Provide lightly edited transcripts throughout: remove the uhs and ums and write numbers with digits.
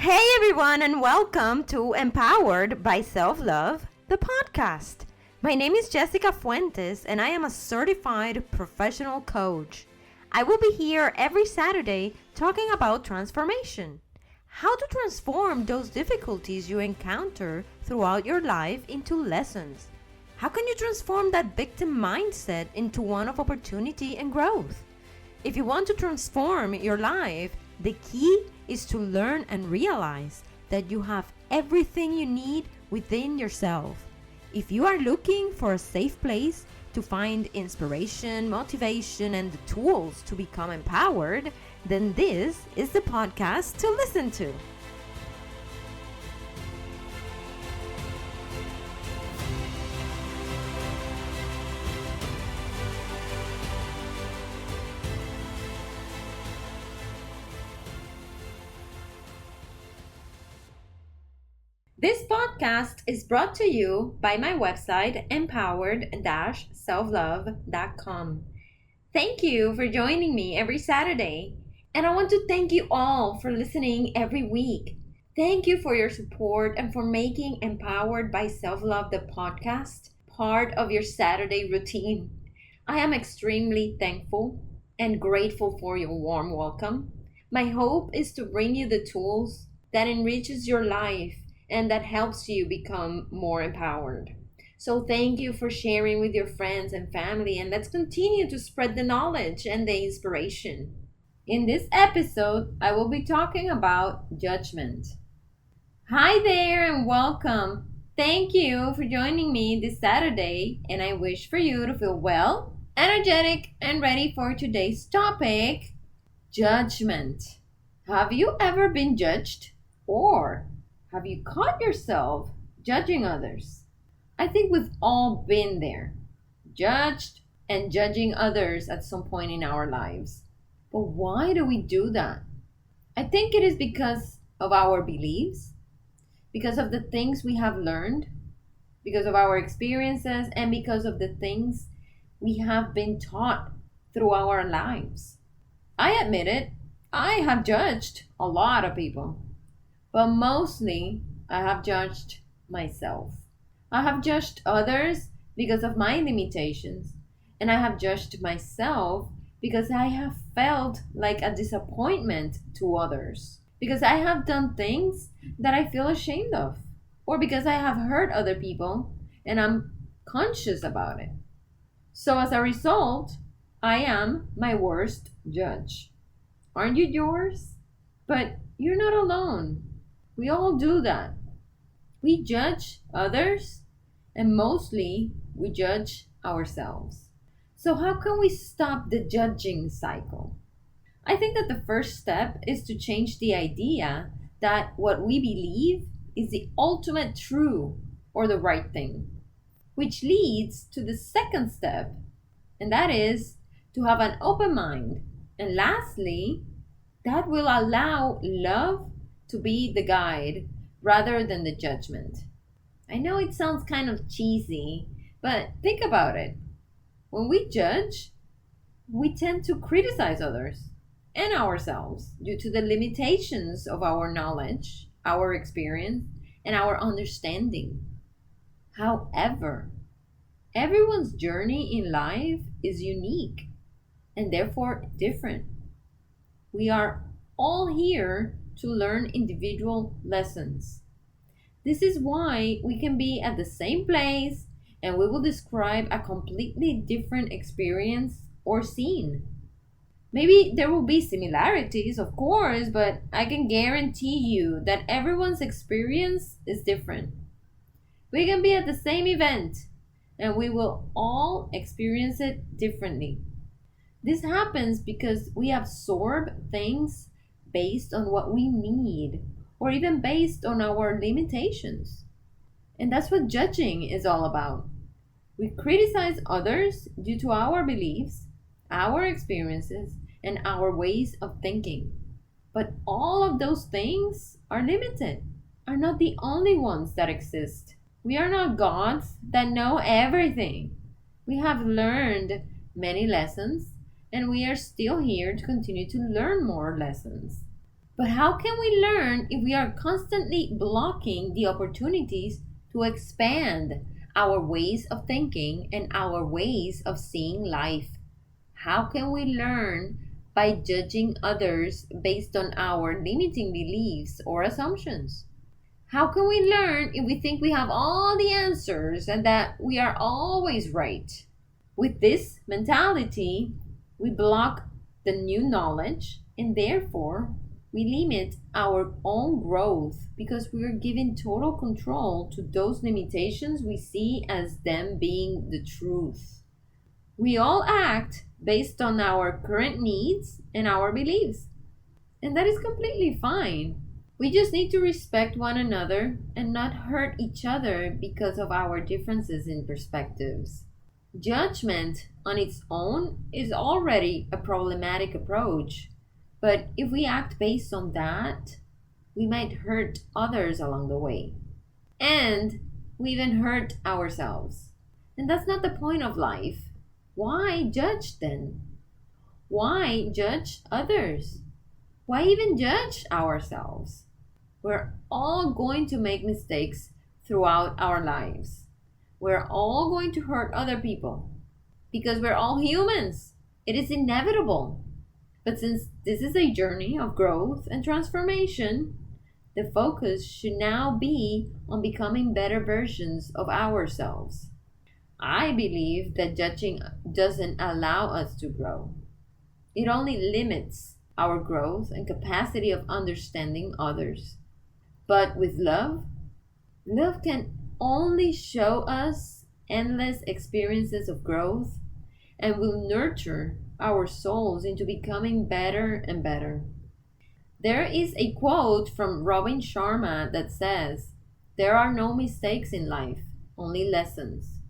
Hey everyone, and welcome to Empowered by Self-Love, the podcast. My name is Jessica Fuentes, and I am a certified professional coach. I will be here every Saturday talking about transformation. How to transform those difficulties you encounter throughout your life into lessons. How can you transform that victim mindset into one of opportunity and growth? If you want to transform your life, the key is to learn and realize that you have everything you need within yourself. If you are looking for a safe place to find inspiration, motivation, and the tools to become empowered, then this is the podcast to listen to. This podcast is brought to you by my website, Empowered-SelfLove.com. Thank you for joining me every Saturday, and I want to thank you all for listening every week. Thank you for your support and for making Empowered by Self-Love, the podcast, part of your Saturday routine. I am extremely thankful and grateful for your warm welcome. My hope is to bring you the tools that enriches your life and that helps you become more empowered. So thank you for sharing with your friends and family, and let's continue to spread the knowledge and the inspiration. In this episode, I will be talking about judgment. Hi there and welcome. Thank you for joining me this Saturday, and I wish for you to feel well, energetic, and ready for today's topic, judgment. Have you ever been judged? Or have you caught yourself judging others? I think we've all been there, judged and judging others at some point in our lives. But why do we do that? I think it is because of our beliefs, because of the things we have learned, because of our experiences, and because of the things we have been taught through our lives. I admit it, I have judged a lot of people. But mostly, I have judged myself. I have judged others because of my limitations. And I have judged myself because I have felt like a disappointment to others. Because I have done things that I feel ashamed of. Or because I have hurt other people and I'm conscious about it. So as a result, I am my worst judge. Aren't you yours? But you're not alone. We all do that. We judge others, and mostly we judge ourselves. So how can we stop the judging cycle? I think that the first step is to change the idea that what we believe is the ultimate true or the right thing, which leads to the second step, and that is to have an open mind. And lastly, that will allow love to be the guide rather than the judgment. I know it sounds kind of cheesy, but think about it. When we judge, we tend to criticize others and ourselves due to the limitations of our knowledge, our experience, and our understanding. However, everyone's journey in life is unique and therefore different. We are all here to learn individual lessons. This is why we can be at the same place and we will describe a completely different experience or scene. Maybe there will be similarities, of course, but I can guarantee you that everyone's experience is different. We can be at the same event and we will all experience it differently. This happens because we absorb things based on what we need, or even based on our limitations. And that's what judging is all about. We criticize others due to our beliefs, our experiences, and our ways of thinking. But all of those things are limited, are not the only ones that exist. We are not gods that know everything. We have learned many lessons, and we are still here to continue to learn more lessons. But how can we learn if we are constantly blocking the opportunities to expand our ways of thinking and our ways of seeing life? How can we learn by judging others based on our limiting beliefs or assumptions? How can we learn if we think we have all the answers and that we are always right? With this mentality, we block the new knowledge and therefore we limit our own growth because we are giving total control to those limitations we see as them being the truth. We all act based on our current needs and our beliefs, and that is completely fine. We just need to respect one another and not hurt each other because of our differences in perspectives. Judgment on its own is already a problematic approach, but if we act based on that, we might hurt others along the way. And we even hurt ourselves. And that's not the point of life. Why judge then? Why judge others? Why even judge ourselves? We're all going to make mistakes throughout our lives. We're all going to hurt other people because we're all humans. It is inevitable. But since this is a journey of growth and transformation, the focus should now be on becoming better versions of ourselves. I believe that judging doesn't allow us to grow. It only limits our growth and capacity of understanding others. But with love, love can only show us endless experiences of growth and will nurture our souls into becoming better and better. There is a quote from Robin Sharma that says, "There are no mistakes in life, only lessons.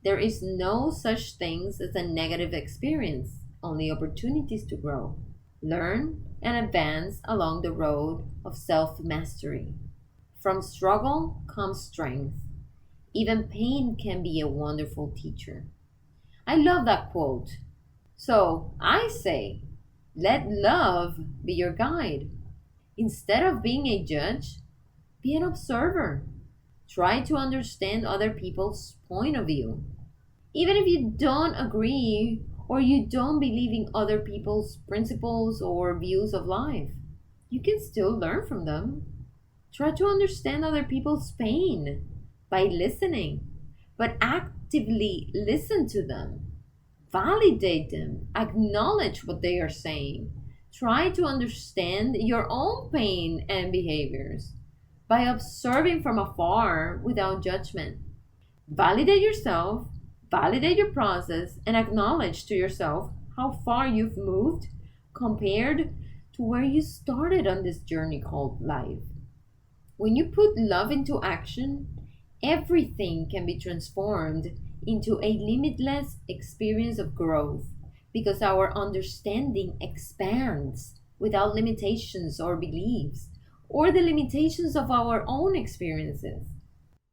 There is no such things as a negative experience, only opportunities to grow, learn, and advance along the road of self-mastery. From struggle comes strength. Even pain can be a wonderful teacher." I love that quote. So I say, let love be your guide. Instead of being a judge, be an observer. Try to understand other people's point of view. Even if you don't agree or you don't believe in other people's principles or views of life, you can still learn from them. Try to understand other people's pain by listening, but actively listen to them. Validate them. Acknowledge what they are saying. Try to understand your own pain and behaviors by observing from afar without judgment. Validate yourself, validate your process, and acknowledge to yourself how far you've moved compared to where you started on this journey called life. When you put love into action, everything can be transformed into a limitless experience of growth because our understanding expands without limitations or beliefs or the limitations of our own experiences.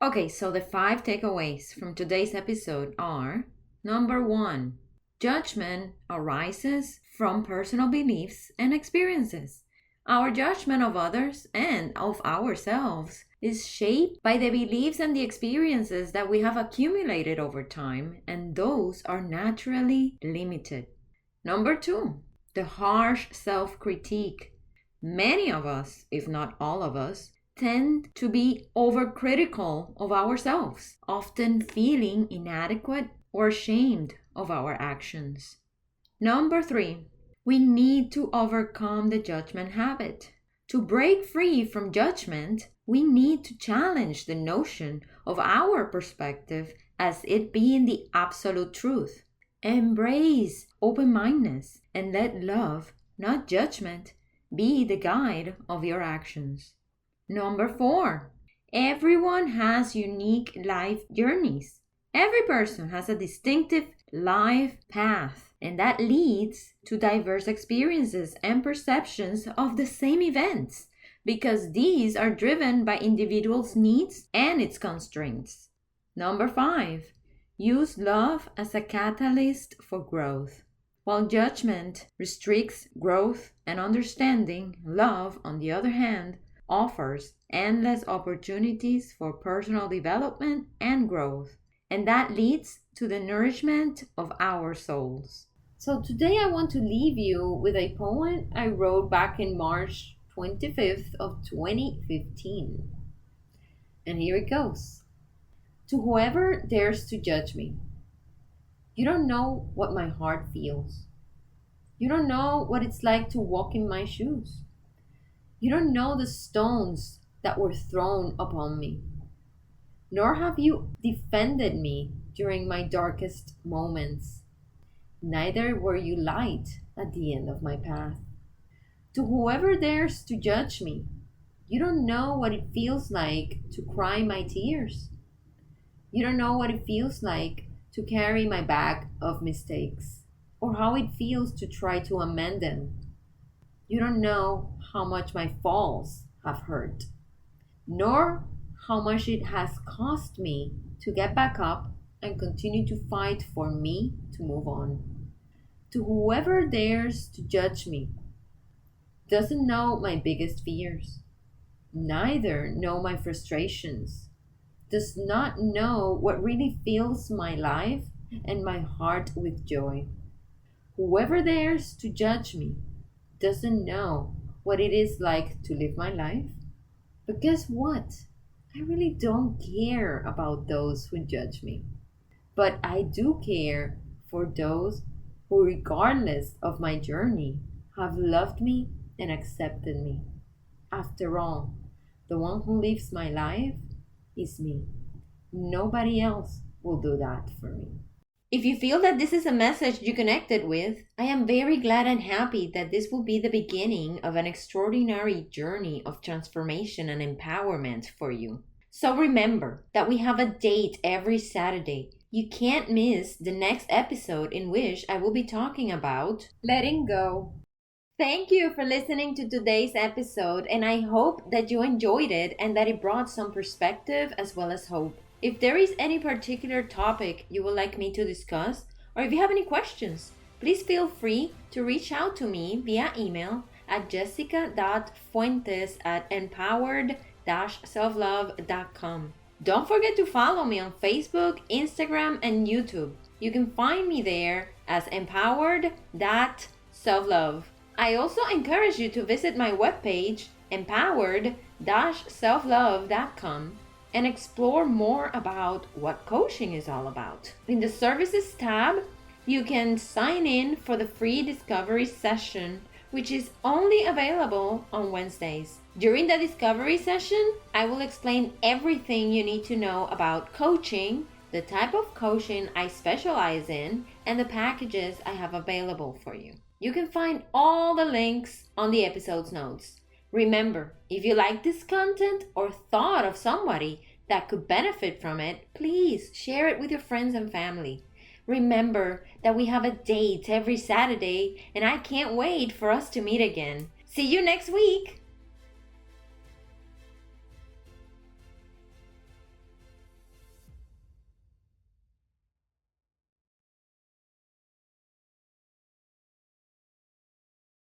Okay, so the 5 takeaways from today's episode are: number 1, judgment arises from personal beliefs and experiences. Our judgment of others and of ourselves is shaped by the beliefs and the experiences that we have accumulated over time, and those are naturally limited. Number 2, the harsh self-critique. Many of us, if not all of us, tend to be overcritical of ourselves, often feeling inadequate or ashamed of our actions. Number 3, we need to overcome the judgment habit. To break free from judgment, we need to challenge the notion of our perspective as it being the absolute truth. Embrace open-mindedness and let love, not judgment, be the guide of your actions. Number 4, everyone has unique life journeys. Every person has a distinctive life path, and that leads to diverse experiences and perceptions of the same events, because these are driven by individuals' needs and its constraints. Number 5, use love as a catalyst for growth. While judgment restricts growth and understanding, love, on the other hand, offers endless opportunities for personal development and growth. And that leads to the nourishment of our souls. So today I want to leave you with a poem I wrote back in March 25th of 2015. And here it goes. To whoever dares to judge me, you don't know what my heart feels. You don't know what it's like to walk in my shoes. You don't know the stones that were thrown upon me. Nor have you defended me during my darkest moments. Neither were you light at the end of my path. To whoever dares to judge me, you don't know what it feels like to cry my tears. You don't know what it feels like to carry my bag of mistakes, or how it feels to try to amend them. You don't know how much my falls have hurt, nor how much it has cost me to get back up and continue to fight for me to move on. To whoever dares to judge me, doesn't know my biggest fears, neither know my frustrations, does not know what really fills my life and my heart with joy. Whoever dares to judge me doesn't know what it is like to live my life. But guess what? I really don't care about those who judge me. But I do care for those who, regardless of my journey, have loved me and accepted me. After all, the one who lives my life is me. Nobody else will do that for me. If you feel that this is a message you connected with, I am very glad and happy that this will be the beginning of an extraordinary journey of transformation and empowerment for you. So remember that we have a date every Saturday. You can't miss the next episode in which I will be talking about letting go. Thank you for listening to today's episode, and I hope that you enjoyed it and that it brought some perspective as well as hope. If there is any particular topic you would like me to discuss, or if you have any questions, please feel free to reach out to me via email at jessica.fuentes@empowered-selflove.com. Don't forget to follow me on Facebook, Instagram, and YouTube. You can find me there as empowered.selflove. I also encourage you to visit my webpage, empowered-selflove.com, and explore more about what coaching is all about. In the Services tab, you can sign in for the free discovery session, which is only available on Wednesdays. During the discovery session, I will explain everything you need to know about coaching, the type of coaching I specialize in, and the packages I have available for you. You can find all the links on the episode's notes. Remember, if you like this content or thought of somebody that could benefit from it, please share it with your friends and family. Remember that we have a date every Saturday, and I can't wait for us to meet again. See you next week!